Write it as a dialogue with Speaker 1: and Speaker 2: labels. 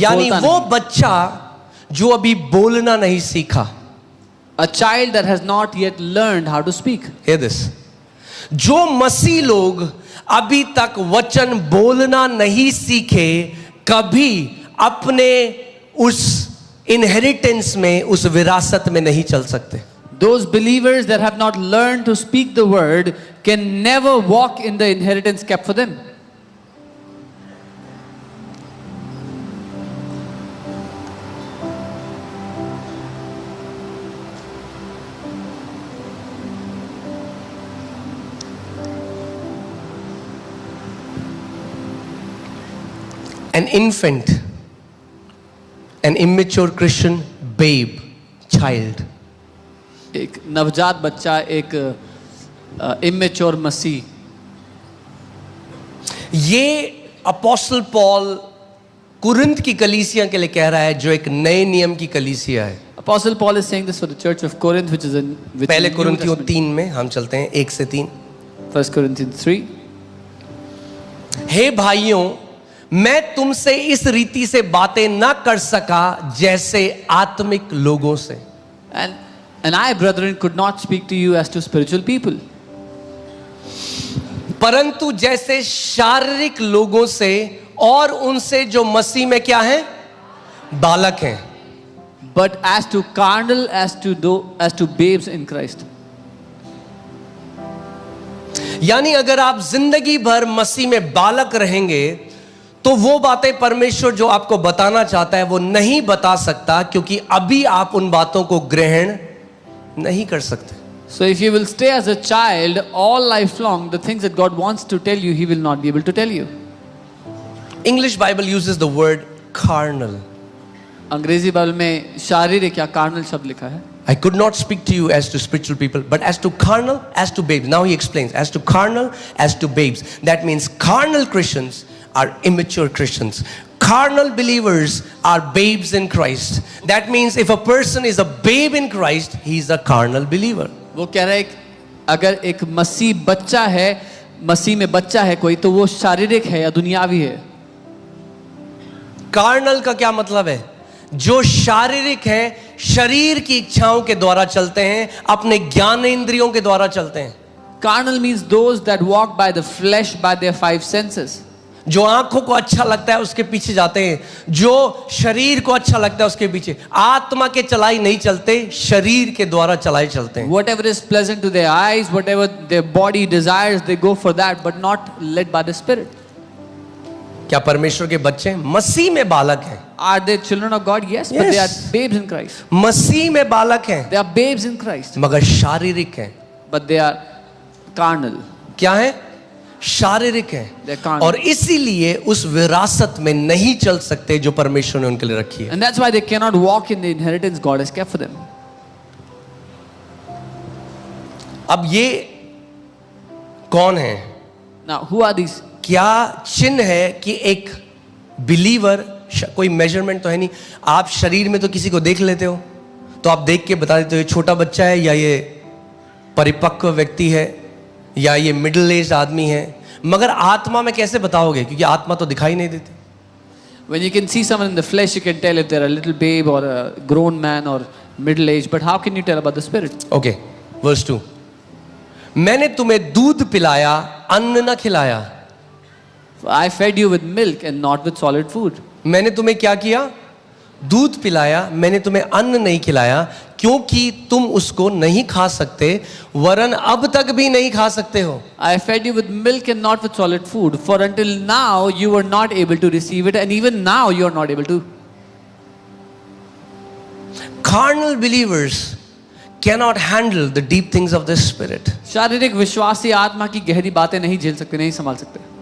Speaker 1: यानी वो बच्चा जो अभी बोलना नहीं सीखा,
Speaker 2: A child that has not yet learned how to speak.
Speaker 1: Hear this. जो मसीह लोग अभी तक वचन बोलना नहीं सीखे, कभी अपने उस इनहेरिटेंस में, उस विरासत में नहीं चल सकते.
Speaker 2: Those believers that have not learned to speak the word can never walk in the inheritance kept for them.
Speaker 1: An infant, an immature Christian babe, child,
Speaker 2: एक नवजात बच्चा, एक इमेच्योर मसीह.
Speaker 1: ये अपोस्टल पॉल कुरिन्थ की कलीसिया के लिए कह रहा है, जो एक नए नियम की कलीसिया है.
Speaker 2: Apostle Paul is saying this for the church of Corinth, which is in
Speaker 1: पहले कुरिन्थियों 3 में हम चलते हैं, 1 से 3.
Speaker 2: 1 Corinthians 3.
Speaker 1: हे भाइयों, मैं तुमसे इस रीति से बातें न कर सका जैसे आत्मिक लोगों से.
Speaker 2: And I, brethren, could not speak to you as to spiritual people,
Speaker 1: परंतु जैसे शारीरिक लोगों से और उनसे जो मसीह में क्या है, बालक हैं.
Speaker 2: but as to carnal, as to babes in Christ.
Speaker 1: यानी अगर आप जिंदगी भर मसीह में बालक रहेंगे, तो वो बातें परमेश्वर जो आपको बताना चाहता है वो नहीं बता सकता, क्योंकि अभी आप उन बातों को ग्रहण नहीं कर सकते.
Speaker 2: So if you will stay as a child all life long, the things that God wants to tell you, He will not be able to tell you.
Speaker 1: English Bible uses the word carnal.
Speaker 2: अंग्रेजी Bible में शारीरिक या carnal शब्द लिखा है.
Speaker 1: I could not speak to you as to spiritual people, but as to carnal, as to babes. Now he explains, as to carnal, as to babes. That means carnal Christians are immature Christians. Carnal believers are babes in Christ. That means if a person is a babe in Christ, he is a carnal believer.
Speaker 2: वो कह रहा है अगर एक मसीह बच्चा है, मसीह में बच्चा है कोई, तो वो शारीरिक है या दुनियावी है.
Speaker 1: कार्नल का क्या मतलब है? जो शारीरिक है, शरीर की इच्छाओं के द्वारा चलते हैं, अपने ज्ञान इंद्रियों के द्वारा चलते हैं.
Speaker 2: Carnal means those that walk by the flesh, by their 5 senses.
Speaker 1: जो आंखों को अच्छा लगता है उसके पीछे जाते हैं, जो शरीर को अच्छा लगता है उसके पीछे. आत्मा के चलाई नहीं चलते, शरीर के द्वारा चलाए चलते हैं.
Speaker 2: Whatever is pleasant to their eyes, whatever their body desires, they go for that, but not led by the Spirit.
Speaker 1: क्या परमेश्वर के बच्चे मसीह में बालक हैं?
Speaker 2: Are they children of God? Yes, but they are babes in Christ.
Speaker 1: मसीह में बालक हैं,
Speaker 2: They are babes in Christ,
Speaker 1: मगर शारीरिक हैं.
Speaker 2: but they are carnal.
Speaker 1: क्या है? शारीरिक
Speaker 2: They're
Speaker 1: हैं,
Speaker 2: carnal.
Speaker 1: और इसीलिए उस विरासत में नहीं चल सकते जो परमेश्वर ने उनके लिए रखी है.
Speaker 2: And that's why they cannot walk in the inheritance God has kept for them.
Speaker 1: अब ये कौन है?
Speaker 2: Now, who are these?
Speaker 1: क्या चिन्ह है कि एक बिलीवर, कोई मेजरमेंट तो है नहीं. आप शरीर में तो किसी को देख लेते हो, तो आप देख के बता देते हो ये छोटा बच्चा है, या ये परिपक्व व्यक्ति है, या ये मिडिल एज आदमी है. मगर आत्मा में कैसे बताओगे? क्योंकि आत्मा तो दिखाई नहीं देती.
Speaker 2: When you can see someone in the flesh, you can tell if they're a little babe or a grown man or middle age. But how can you tell about the Spirit?
Speaker 1: Okay, verse 2. मैंने तुम्हें दूध पिलाया, अन्न न खिलाया.
Speaker 2: I fed you with milk and not with solid food.
Speaker 1: मैंने तुम्हें क्या किया? दूध पिलाया, मैंने तुम्हें अन्न नहीं खिलाया, क्योंकि तुम उसको नहीं खा सकते, वरन अब तक भी नहीं खा सकते हो.
Speaker 2: I fed you with milk and not with solid food. For until now you were not able to receive it, and even now you are not able to.
Speaker 1: Carnal believers cannot handle the deep things of the Spirit.
Speaker 2: शारीरिक विश्वासी आत्मा की गहरी बातें नहीं झेल सकते, नहीं संभाल सकते.